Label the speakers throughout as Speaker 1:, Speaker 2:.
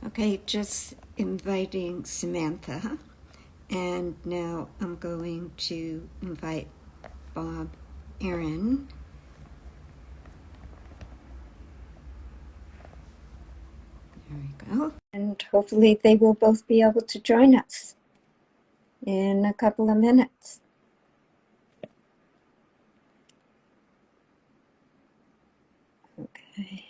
Speaker 1: Okay, just inviting Samantha, and now I'm going to invite Bob, Aaron. There we go. And hopefully they will both be able to join us in a couple of minutes. Okay.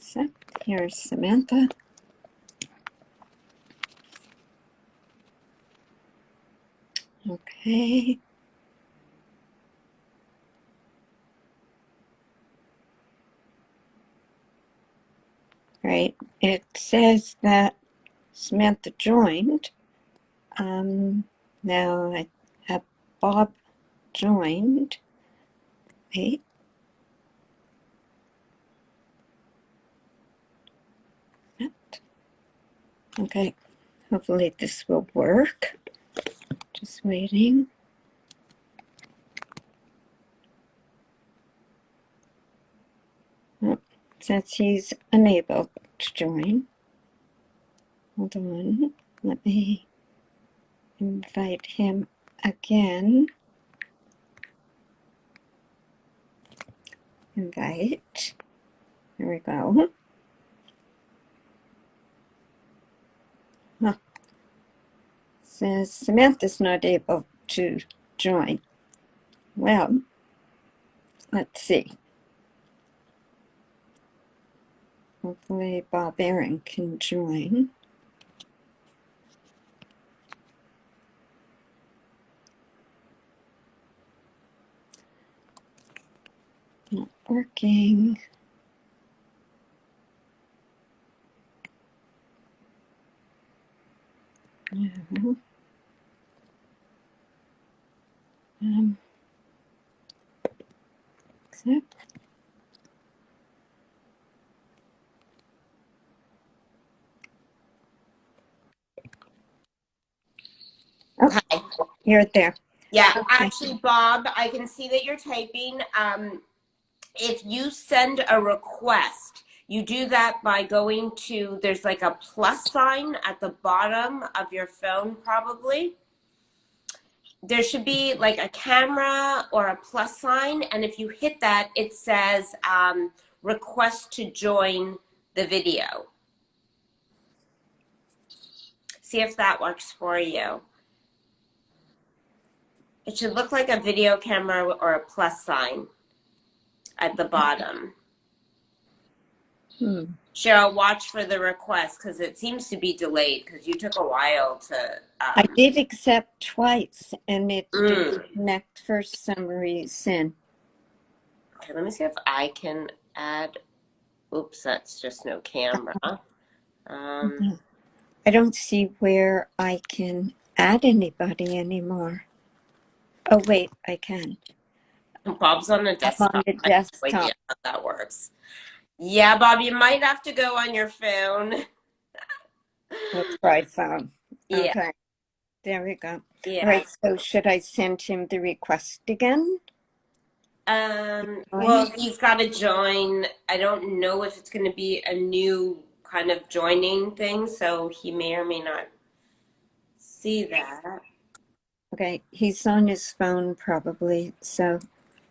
Speaker 1: So here's Samantha. Okay. Right. It says that Samantha joined. Now I have Bob joined. Wait. Okay. Hopefully this will work. Just waiting. Oh, it says he's unable to join. Hold on. Let me invite him again. Invite. There we go. Huh. Says Samantha's not able to join. Well, let's see. Hopefully Bob Aaron can join. Not working. No. Accept. Oh,
Speaker 2: Hi.
Speaker 1: you're there.
Speaker 2: Yeah,
Speaker 1: Okay.
Speaker 2: actually, Bob, I can see that you're typing. If you send a request, you do that by going to, there's like a plus sign at the bottom of your phone, probably. There should be like a camera or a plus sign, and if you hit that, it says request to join the video. See if that works for you. It should look like a video camera or a plus sign at the bottom. Cheryl, watch for the request because it seems to be delayed because you took a while to.
Speaker 1: I did accept twice and it didn't connect for some reason.
Speaker 2: Okay, let me see if I can add. Oops, that's just no camera.
Speaker 1: I don't see where I can add anybody anymore. Oh, wait, I can.
Speaker 2: Bob's on the
Speaker 1: I'm
Speaker 2: desktop.
Speaker 1: on the
Speaker 2: I have no idea
Speaker 1: desktop.
Speaker 2: how that works. Yeah, Bob, you might have to go on your phone.
Speaker 1: We'll try phone.
Speaker 2: Yeah.
Speaker 1: Okay, there we go.
Speaker 2: Yeah.
Speaker 1: All right, so should I send him the request again?
Speaker 2: Well, he's got to join. I don't know if it's going to be a new kind of joining thing, so he may or may not see that.
Speaker 1: Okay, he's on his phone probably, so,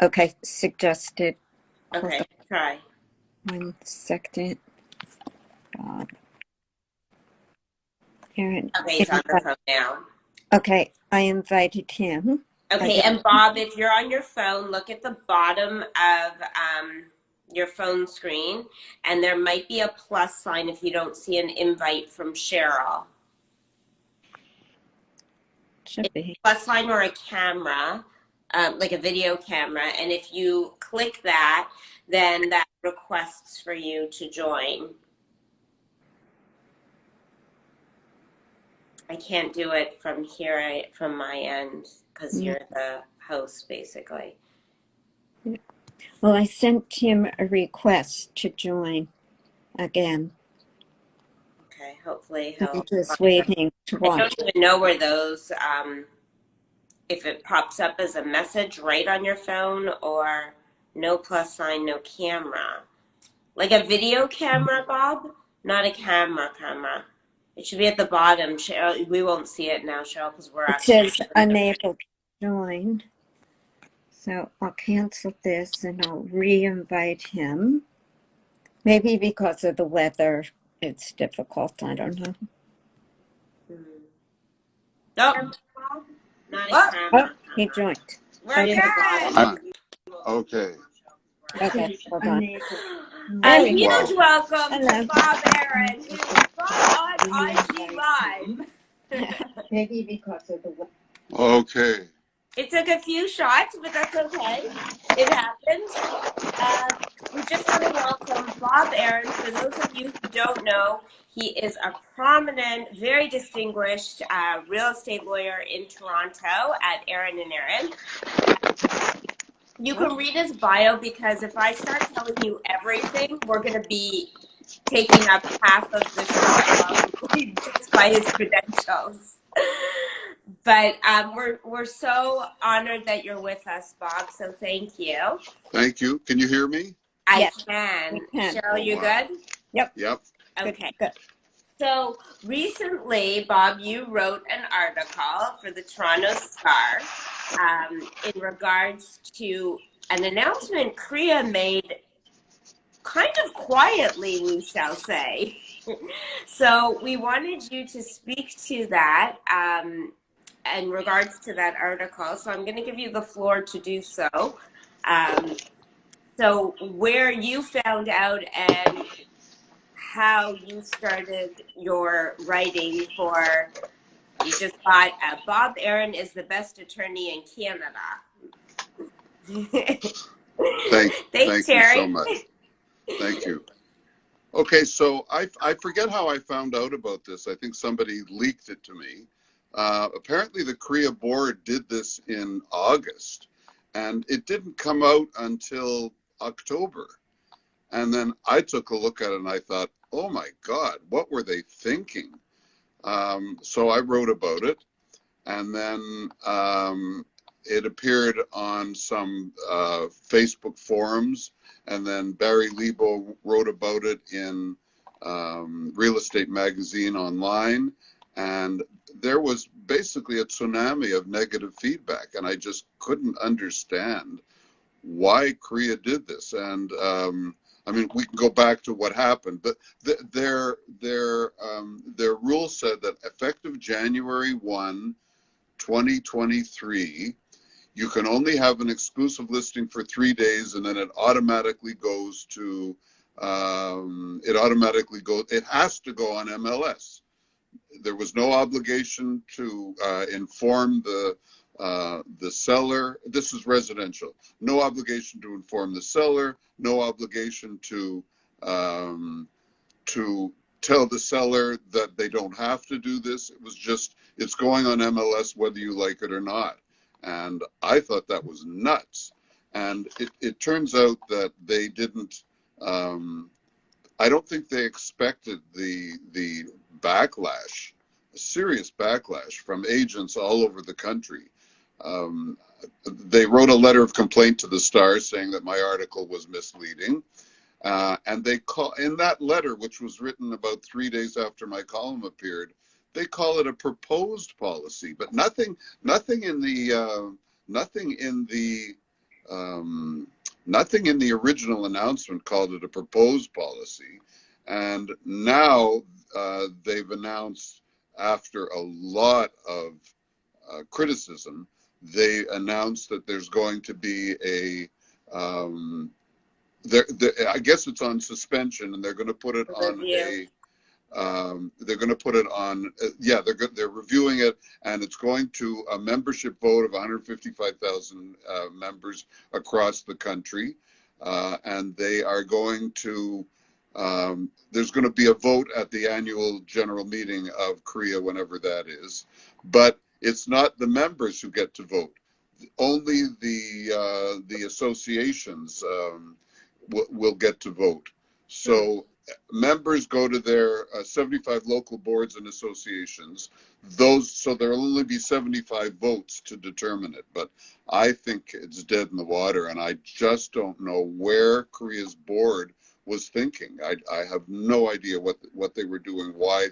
Speaker 1: okay, suggested.
Speaker 2: Okay, try.
Speaker 1: 1 second. Bob. Aaron.
Speaker 2: Okay, he's on the phone now.
Speaker 1: Okay, I invited him.
Speaker 2: Okay, and Bob, if you're on your phone, look at the bottom of your phone screen, and there might be a plus sign if you don't see an invite from Cheryl.
Speaker 1: Should be.
Speaker 2: Plus sign or a camera, like a video camera, and if you click that, then that requests for you to join. I can't do it from here, from my end, because you're the host, basically.
Speaker 1: Well, I sent him a request to join again.
Speaker 2: Okay, hopefully he'll.
Speaker 1: I'm just waiting to watch.
Speaker 2: I don't even know where those, if it pops up as a message right on your phone or no plus sign, no camera. Like a video camera, Bob? Not a camera. It should be at the bottom. Cheryl, we won't see it now, Cheryl, because we're
Speaker 1: It
Speaker 2: actually.
Speaker 1: says unable to join. So I'll cancel this and I'll re-invite him. Maybe because of the weather, it's difficult. I don't know.
Speaker 2: Nope. Not a
Speaker 1: Oh,
Speaker 2: camera.
Speaker 1: he joined.
Speaker 2: We're
Speaker 1: Okay.
Speaker 2: good.
Speaker 3: Okay.
Speaker 1: Okay, hold on.
Speaker 2: A
Speaker 1: There we
Speaker 2: huge
Speaker 1: go.
Speaker 3: Wow.
Speaker 2: welcome
Speaker 1: Hello.
Speaker 2: to Bob Aaron, who's on IG Live.
Speaker 1: Maybe because of the weather.
Speaker 3: Okay.
Speaker 2: It took a few shots, but that's okay. It happens. We just want to welcome Bob Aaron. For those of you who don't know, he is a prominent, very distinguished real estate lawyer in Toronto at Aaron and Aaron. You can read his bio because if I start telling you everything, we're going to be taking up half of the show just by his credentials. But we're so honored that you're with us, Bob. So thank you.
Speaker 3: Thank you. Can you hear me?
Speaker 2: I
Speaker 1: Yes,
Speaker 2: can.
Speaker 1: we can.
Speaker 2: Cheryl, you
Speaker 3: Wow.
Speaker 2: good?
Speaker 1: Yep.
Speaker 3: Yep.
Speaker 2: Okay.
Speaker 1: Good.
Speaker 2: So recently, Bob, you wrote an article for the Toronto Star in regards to an announcement CREA made kind of quietly, we shall say. So we wanted you to speak to that in regards to that article. So I'm going to give you the floor to do so. So where you found out and how you started your writing for, you just thought Bob Aaron is the best attorney in Canada. Thanks,
Speaker 3: Thank you so
Speaker 2: Terry.
Speaker 3: much. Thank you. Okay, so I forget how I found out about this. I think somebody leaked it to me. Apparently the CREA board did this in August, and it didn't come out until October. And then I took a look at it and I thought, oh my God, what were they thinking? So I wrote about it, and then it appeared on some Facebook forums, and then Barry Lebo wrote about it in Real Estate Magazine online, and there was basically a tsunami of negative feedback, and I just couldn't understand why CREA did this. And I mean, we can go back to what happened, but their rule said that effective January 1, 2023, you can only have an exclusive listing for 3 days, and then it automatically goes to, it has to go on MLS. There was no obligation to inform the seller. This is residential. No obligation to inform the seller. No obligation to tell the seller that they don't have to do this. It was just, it's going on MLS whether you like it or not. And I thought that was nuts. And it turns out that they didn't, I don't think they expected the backlash, a serious backlash from agents all over the country. They wrote a letter of complaint to the Star saying that my article was misleading. And they call in that letter, which was written about 3 days after my column appeared, they call it a proposed policy, but nothing in the original announcement called it a proposed policy. And now they've announced, after a lot of criticism, they announced that there's going to be a I guess it's on suspension, and they're going to put it on they're going to put it on, they're reviewing it, and it's going to a membership vote of 155,000 members across the country. And they are going to, there's going to be a vote at the annual general meeting of CREA, whenever that is. But it's not the members who get to vote. Only the associations will get to vote. So members go to their 75 local boards and associations. So there'll only be 75 votes to determine it. But I think it's dead in the water, and I just don't know where CREA's board was thinking. I have no idea what they were doing, why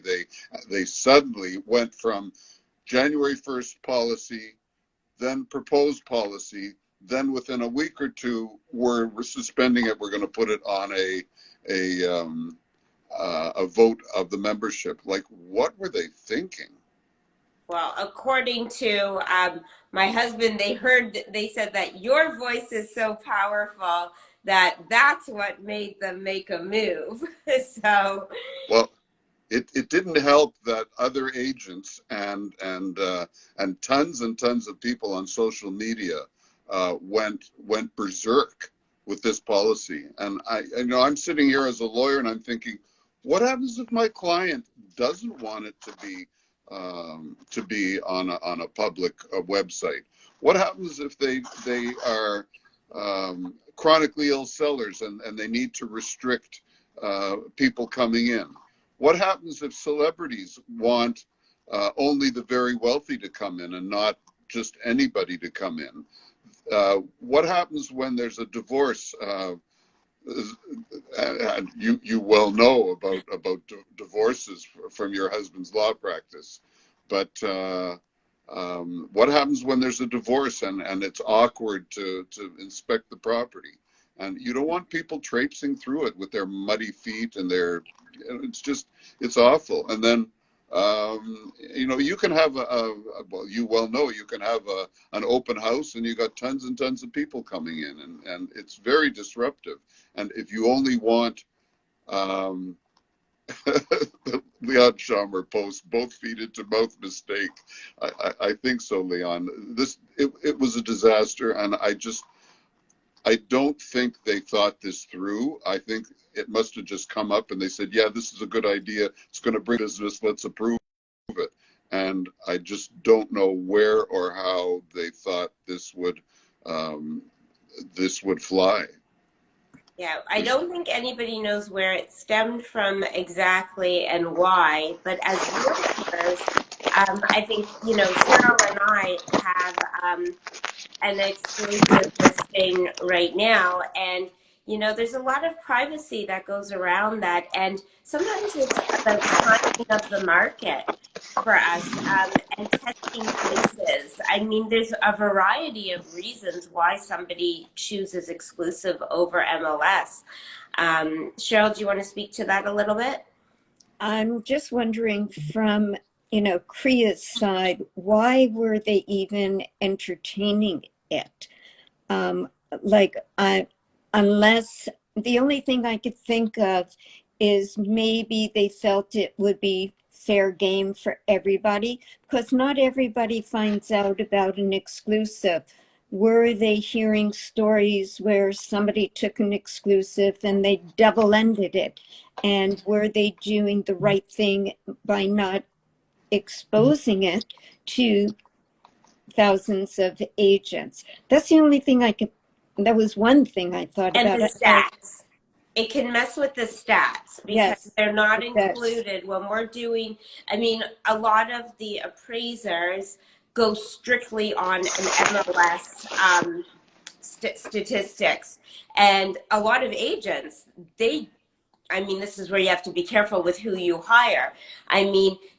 Speaker 3: they suddenly went from January 1st policy, then proposed policy, then within a week or two we're suspending it. We're going to put it on a vote of the membership. Like, what were they thinking?
Speaker 2: Well, according to my husband, they said that your voice is so powerful that that's what made them make a move. So,
Speaker 3: well, it didn't help that other agents and tons and tons of people on social media went berserk with this policy. And I'm sitting here as a lawyer and I'm thinking, what happens if my client doesn't want it to be on a public website? What happens if they are chronically ill sellers and they need to restrict people coming in? What happens if celebrities want only the very wealthy to come in and not just anybody to come in? What happens when there's a divorce? And you well know about divorces from your husband's law practice. But what happens when there's a divorce and it's awkward to inspect the property? And you don't want people traipsing through it with their muddy feet and it's awful. And then, you can have well, you well know, you can have an open house and you got tons and tons of people coming in and it's very disruptive. And if you only want, the Leon Schaummer post, both feet into mouth mistake. I think so, Leon. It was a disaster, and I don't think they thought this through. I think it must have just come up and they said, yeah, this is a good idea. It's going to bring business. Let's approve it. And I just don't know where or how they thought this would fly.
Speaker 2: yeah, I don't think anybody knows where it stemmed from exactly and why, but as realtors, I think, Cheryl and I have an exclusive listing right now, and there's a lot of privacy that goes around that, and sometimes it's about timing of the market for us, and testing places. I mean, there's a variety of reasons why somebody chooses exclusive over MLS. Cheryl, do you want to speak to that a little bit?
Speaker 1: I'm just wondering from, CREA's side, why were they even entertaining it? Unless the only thing I could think of is maybe they felt it would be fair game for everybody, because not everybody finds out about an exclusive. Were they hearing stories where somebody took an exclusive and they double-ended it? And were they doing the right thing by not exposing it to thousands of agents? That's the only thing that was one thing I thought
Speaker 2: And
Speaker 1: about.
Speaker 2: the stats. It can mess with the stats because
Speaker 1: Yes,
Speaker 2: they're not
Speaker 1: it does.
Speaker 2: included when we're doing, a lot of the appraisers go strictly on an MLS statistics. And a lot of agents, this is where you have to be careful with who you hire.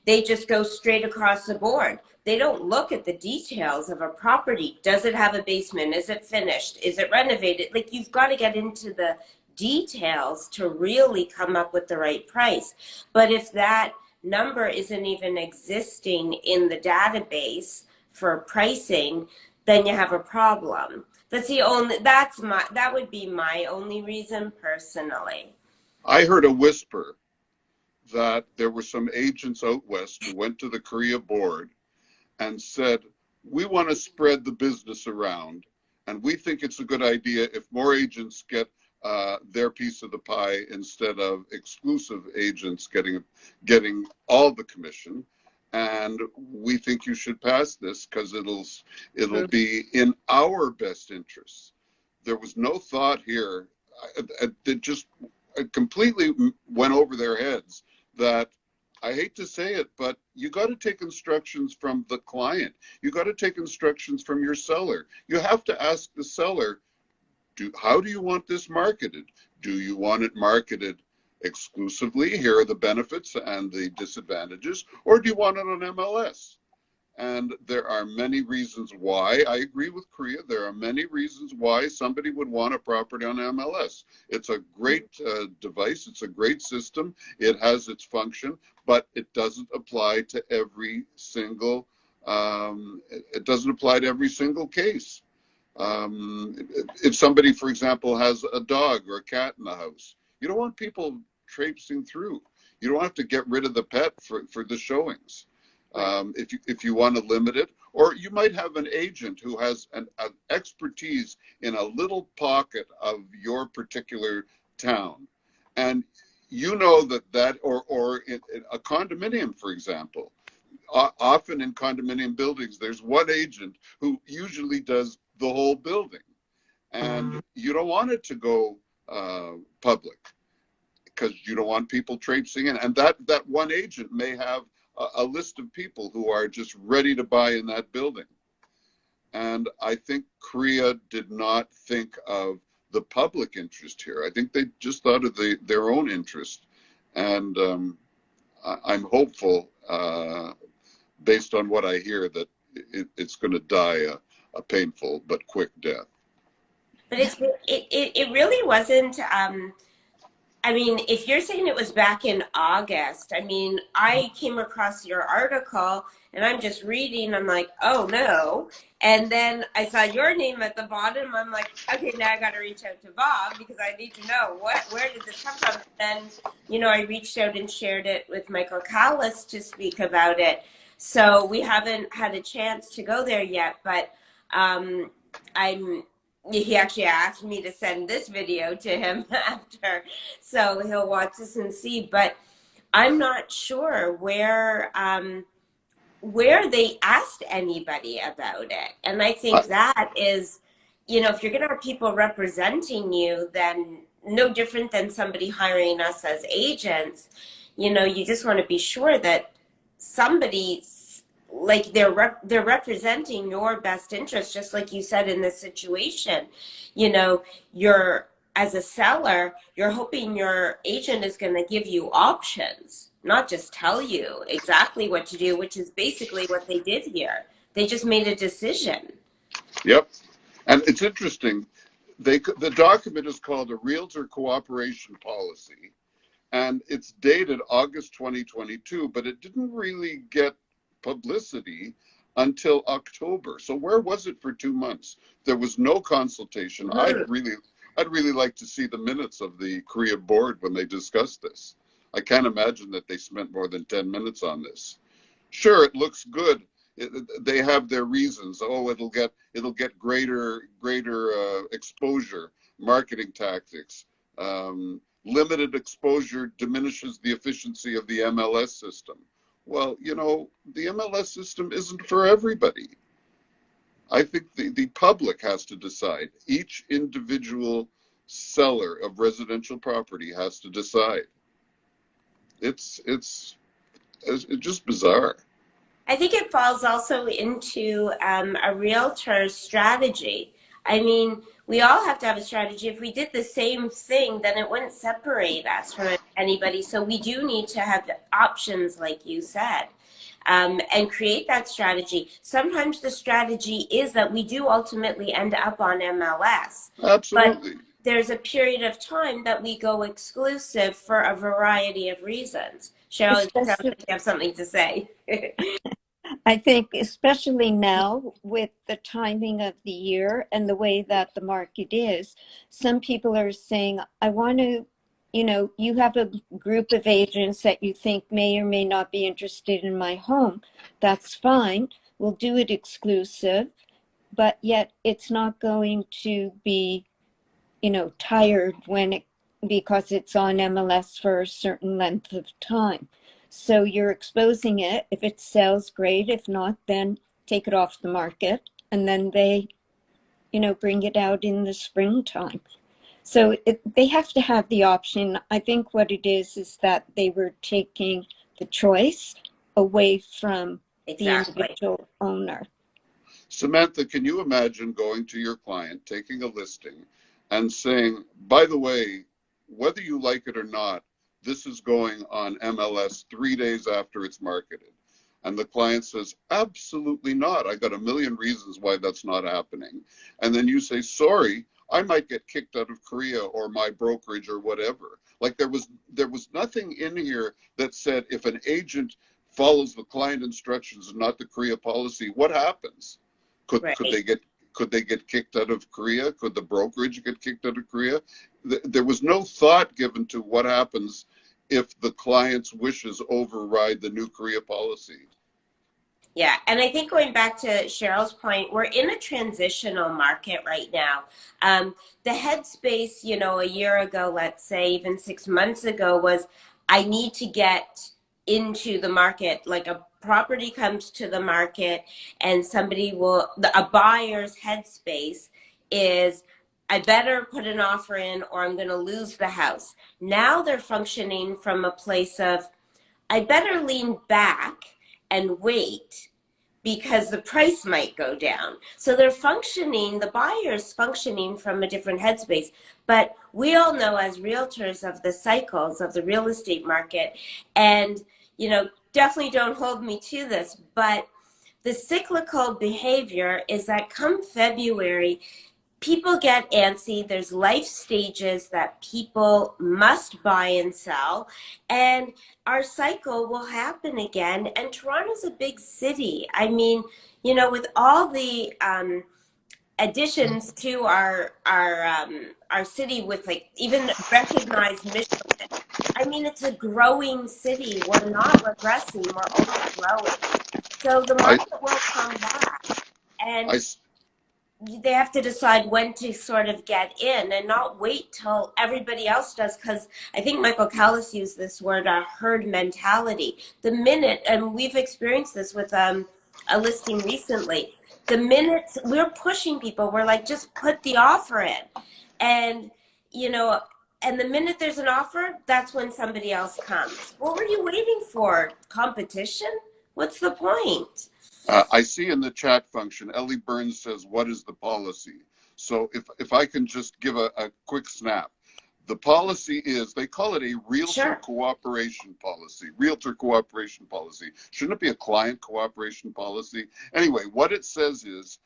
Speaker 2: They just go straight across the board. They don't look at the details of a property. Does it have a basement? Is it finished? Is it renovated? Like, you've got to get into the details to really come up with the right price. But if that number isn't even existing in the database for pricing, then you have a problem. That would be my only reason personally.
Speaker 3: I heard a whisper that there were some agents out west who went to the CREA board and said, we want to spread the business around, and we think it's a good idea if more agents get their piece of the pie instead of exclusive agents getting all the commission. And we think you should pass this because it'll be in our best interests. There was no thought here. It just completely went over their heads that, I hate to say it, but you got to take instructions from the client. You got to take instructions from your seller. You have to ask the seller, How do you want this marketed? Do you want it marketed exclusively? Here are the benefits and the disadvantages, or do you want it on MLS? And there are many reasons why. I agree with Kriya. There are many reasons why somebody would want a property on MLS. It's a great device. It's a great system. It has its function, but it doesn't apply to every single. It doesn't apply to every single case. If somebody, for example, has a dog or a cat in the house, you don't want people traipsing through. You don't have to get rid of the pet for the showings. If you want to limit it, or you might have an agent who has an expertise in a little pocket of your particular town, and you know or in a condominium, for example. Often in condominium buildings, there's one agent who usually does the whole building, and you don't want it to go public because you don't want people traipsing in, and that one agent may have a list of people who are just ready to buy in that building. And I think Kriya did not think of the public interest here. I think they just thought of their own interest. And I'm hopeful, based on what I hear, that it's going to die a painful but quick death.
Speaker 2: But it really wasn't. I mean, if you're saying it was back in August, I mean, I came across your article and I'm just reading. I'm like, oh no. And then I saw your name at the bottom. I'm like, okay, now I got to reach out to Bob because I need to know where did this come from? And then, I reached out and shared it with Michael Callis to speak about it. So we haven't had a chance to go there yet, but he actually asked me to send this video to him after, so he'll watch this and see. But I'm not sure where they asked anybody about it. And I think that is, if you're going to have people representing you, then no different than somebody hiring us as agents, you just want to be sure that somebody, like they're representing your best interest, just like you said in this situation. You're, as a seller, you're hoping your agent is going to give you options, not just tell you exactly what to do, which is basically what they did here. They just made a decision.
Speaker 3: Yep. And it's interesting. The document is called a Realtor Cooperation Policy, and it's dated August 2022, but it didn't really get publicity until October. So where was it for 2 months? There was no consultation. I'd really like to see the minutes of the Korea board when they discussed this. I can't imagine that they spent more than 10 minutes on this. Sure, it looks good. They have their reasons. Oh, it'll get greater exposure, marketing tactics. Limited exposure diminishes the efficiency of the MLS system. Well, the MLS system isn't for everybody. I think the public has to decide. Each individual seller of residential property has to decide. It's just bizarre.
Speaker 2: I think it falls also into a realtor's strategy. I mean, we all have to have a strategy. If we did the same thing, then it wouldn't separate us from anybody. So we do need to have options, like you said, and create that strategy. Sometimes the strategy is that we do ultimately end up on MLS.
Speaker 3: Absolutely.
Speaker 2: But there's a period of time that we go exclusive for a variety of reasons. Cheryl, it sounds like you have something to say.
Speaker 1: I think especially now with the timing of the year and the way that the market is, some people are saying, I want to, you have a group of agents that you think may or may not be interested in my home. That's fine. We'll do it exclusive, but yet it's not going to be, tired because it's on MLS for a certain length of time. So you're exposing it. If it sells, great. If not, then take it off the market. And then they, bring it out in the springtime. So they have to have the option. I think what it is that they were taking the choice away from the individual owner.
Speaker 3: Samantha, can you imagine going to your client, taking a listing, and saying, by the way, whether you like it or not, this is going on MLS 3 days after it's marketed. And the client says, absolutely not. I got a million reasons why that's not happening. And then you say, sorry, I might get kicked out of Korea or my brokerage or whatever. Like there was nothing in here that said if an agent follows the client instructions and not the Korea policy, what happens? Could they get kicked out of Korea? Could the brokerage get kicked out of Korea? There was no thought given to what happens if the client's wishes override the new Korea policy.
Speaker 2: Yeah, and I think going back to Cheryl's point, we're in a transitional market right now. The headspace, you know, a year ago, let's say, even 6 months ago, was I need to get into the market. Like a property comes to the market and somebody will, a buyer's headspace is, I better put an offer in or I'm going to lose the house. Now they're functioning from a place of, I better lean back and wait because the price might go down. So they're functioning, the buyer's functioning from a different headspace. But we all know as realtors of the cycles of the real estate market, and, you know, definitely don't hold me to this, but the cyclical behavior is that come February, people get antsy. There's life stages that people must buy and sell, and our cycle will happen again. And Toronto's a big city. I mean, you know, with all the additions to our city, with like even recognized Michelin. I mean, it's a growing city. We're not regressing. We're only growing. So the market will come back, and they have to decide when to sort of get in and not wait till everybody else does. Because I think Michael Callis used this word, herd mentality. The minute, and we've experienced this with a listing recently, the minute we're pushing people, we're like, just put the offer in. And, you know, and the minute there's an offer, that's when somebody else comes. What were you waiting for? Competition? What's the point?
Speaker 3: I see in the chat function, Ellie Burns says, what is the policy? So if I can just give a quick snap. The policy is, they call it a realtor cooperation policy. Realtor cooperation policy. Shouldn't it be a client cooperation policy? Anyway, what it says is,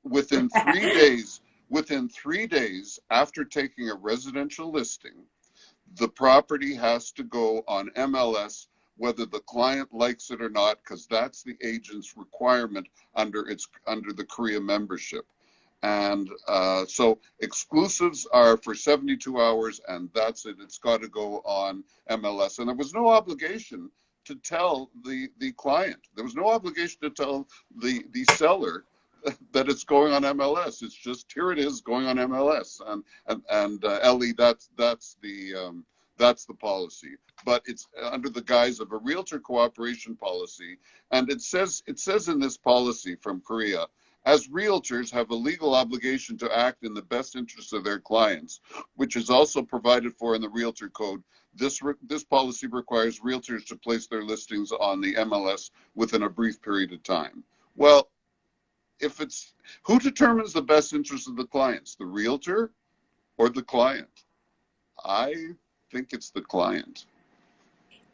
Speaker 3: within 3 days after taking a residential listing, the property has to go on MLS whether the client likes it or not, because that's the agent's requirement under the Korea membership. And so exclusives are for 72 hours, and that's it. It's got to go on MLS. And there was no obligation to tell the client. There was no obligation to tell the seller that it's going on MLS. It's just, here it is going on MLS. And Ellie, that's the policy. But it's under the guise of a realtor cooperation policy. And it says in this policy from Korea, as realtors have a legal obligation to act in the best interest of their clients, which is also provided for in the Realtor Code. This policy requires realtors to place their listings on the MLS within a brief period of time. Well, who determines the best interest of the clients, the realtor or the client? I think it's the client.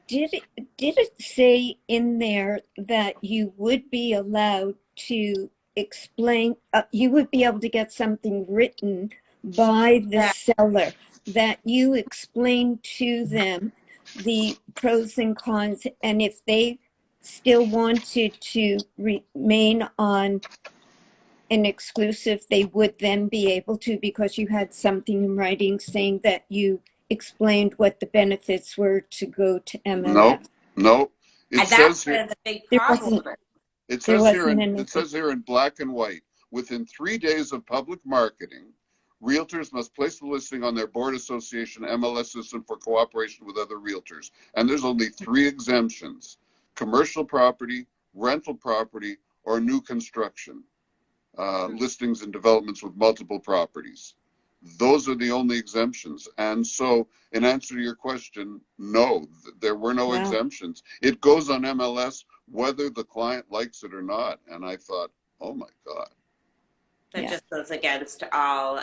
Speaker 1: Did it say in there that you would be allowed to explain, you would be able to get something written by the seller, that you explain to them the pros and cons, and if they still wanted to remain on an exclusive, they would then be able to, because you had something in writing saying that you explained what the benefits were to go to MLS?
Speaker 3: No.
Speaker 2: And that's where the big problem is.
Speaker 3: It says here in black and white, within 3 days of public marketing, realtors must place the listing on their board association MLS system for cooperation with other realtors. And there's only 3 exemptions: commercial property, rental property, or new construction. Listings and developments with multiple properties. Those are the only exemptions. And so in answer to your question, no, there were no exemptions. It goes on MLS whether the client likes it or not. And I thought, oh my God.
Speaker 2: That just goes against all,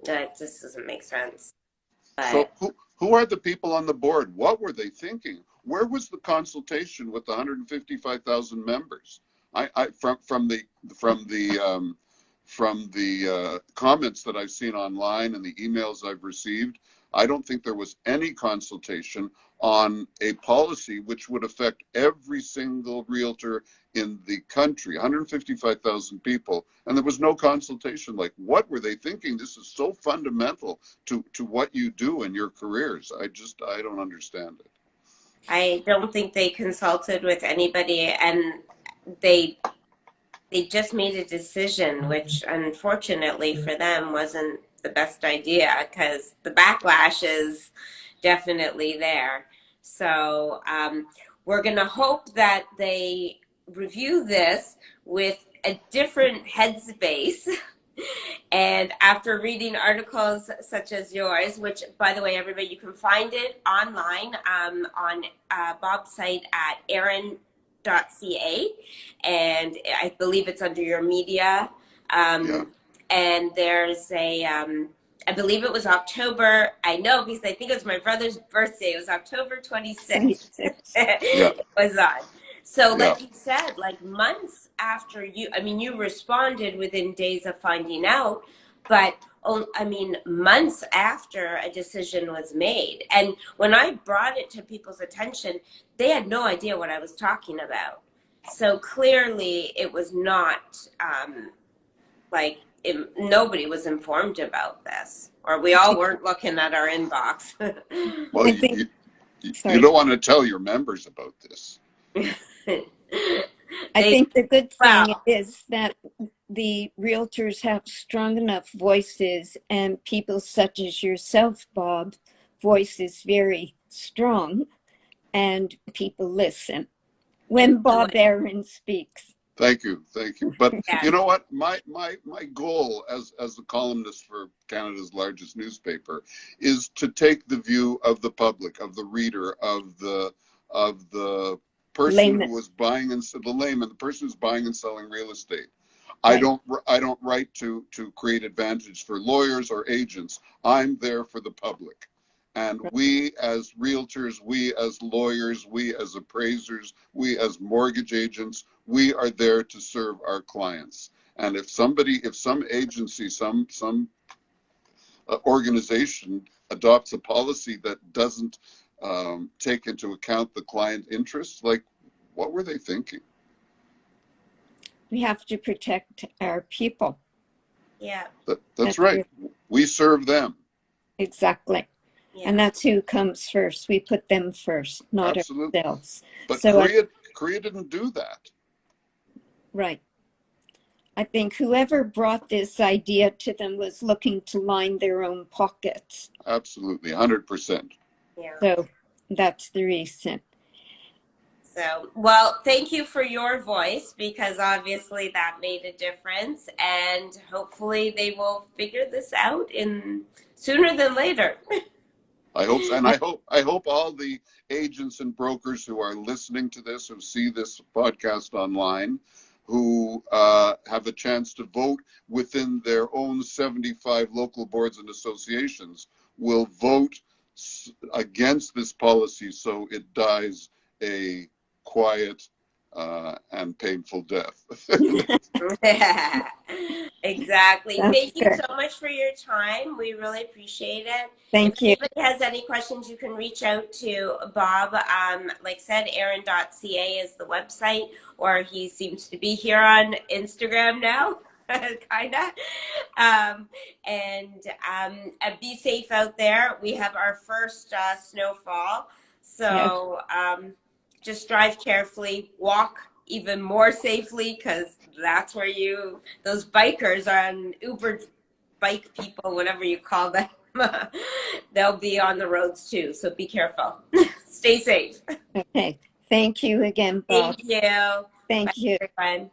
Speaker 2: That just doesn't make sense.
Speaker 3: So
Speaker 2: But
Speaker 3: who are the people on the board? What were they thinking? Where was the consultation with the 155,000 members? From the comments that I've seen online and the emails I've received, I don't think there was any consultation on a policy which would affect every single realtor in the country, 155,000 people, and there was no consultation. Like, what were they thinking? This is so fundamental to what you do in your careers. I don't understand it.
Speaker 2: I don't think they consulted with anybody, and they just made a decision, which unfortunately for them wasn't the best idea because the backlash is definitely there. So we're going to hope that they review this with a different headspace. And after reading articles such as yours, which, by the way, everybody, you can find it online on Bob's site at aaron.ca, and I believe it's under your media.
Speaker 3: Yeah.
Speaker 2: And there's I believe it was October, I know because I think it was my brother's birthday. It was October 26th.
Speaker 1: 26.
Speaker 3: Yeah.
Speaker 2: It was on. So
Speaker 3: Yeah.
Speaker 2: like you said, like months after you responded within days of finding out, but months after a decision was made. And when I brought it to people's attention, they had no idea what I was talking about. So clearly it was not nobody was informed about this, or we all weren't looking at our inbox.
Speaker 3: Well,
Speaker 1: I think,
Speaker 3: you don't want to tell your members about this.
Speaker 1: I think the good thing
Speaker 2: Wow.
Speaker 1: is that the realtors have strong enough voices, and people such as yourself, Bob, voice is very strong, and people listen when Bob Aaron speaks.
Speaker 3: Thank you. But
Speaker 2: Yes.
Speaker 3: you know what? My goal as a columnist for Canada's largest newspaper is to take the view of the public, of the reader, of the person
Speaker 1: Layman.
Speaker 3: who was buying and the layman, the person who's buying and selling real estate.
Speaker 1: Right.
Speaker 3: I don't write to create advantage for lawyers or agents. I'm there for the public. And we as realtors, we as lawyers, we as appraisers, we as mortgage agents, we are there to serve our clients. And if some agency, some organization adopts a policy that doesn't take into account the client interests, like, what were they thinking?
Speaker 1: We have to protect our people.
Speaker 2: Yeah.
Speaker 3: That's right. We serve them.
Speaker 1: Exactly.
Speaker 2: Yeah.
Speaker 1: And that's who comes first. We put them first, not
Speaker 3: Absolutely.
Speaker 1: ourselves.
Speaker 3: But
Speaker 1: So
Speaker 3: Korea didn't do that.
Speaker 1: right. I think whoever brought this idea to them was looking to line their own pockets.
Speaker 3: Absolutely, 100%.
Speaker 2: Yeah.
Speaker 1: So that's the reason.
Speaker 2: So, well, thank you for your voice, because obviously that made a difference, and hopefully they will figure this out in sooner than later.
Speaker 3: I hope so. And I hope all the agents and brokers who are listening to this, who see this podcast online, who have a chance to vote within their own 75 local boards and associations, will vote against this policy so it dies a quiet and painful death.
Speaker 2: Exactly.
Speaker 1: That's
Speaker 2: Thank you
Speaker 1: good.
Speaker 2: so much for your time. We really appreciate it.
Speaker 1: Thank you.
Speaker 2: If anybody has any questions, you can reach out to Bob. Like I said, aaron.ca is the website, or he seems to be here on Instagram now. Kind of. Be safe out there. We have our first snowfall. So just drive carefully, walk even more safely, because that's where those bikers on Uber bike people, whatever you call them, they'll be on the roads too. So be careful. Stay safe.
Speaker 1: Okay. Thank you again, Bob.
Speaker 2: Thank you.
Speaker 1: Thank
Speaker 2: Bye,
Speaker 1: you.
Speaker 2: everyone.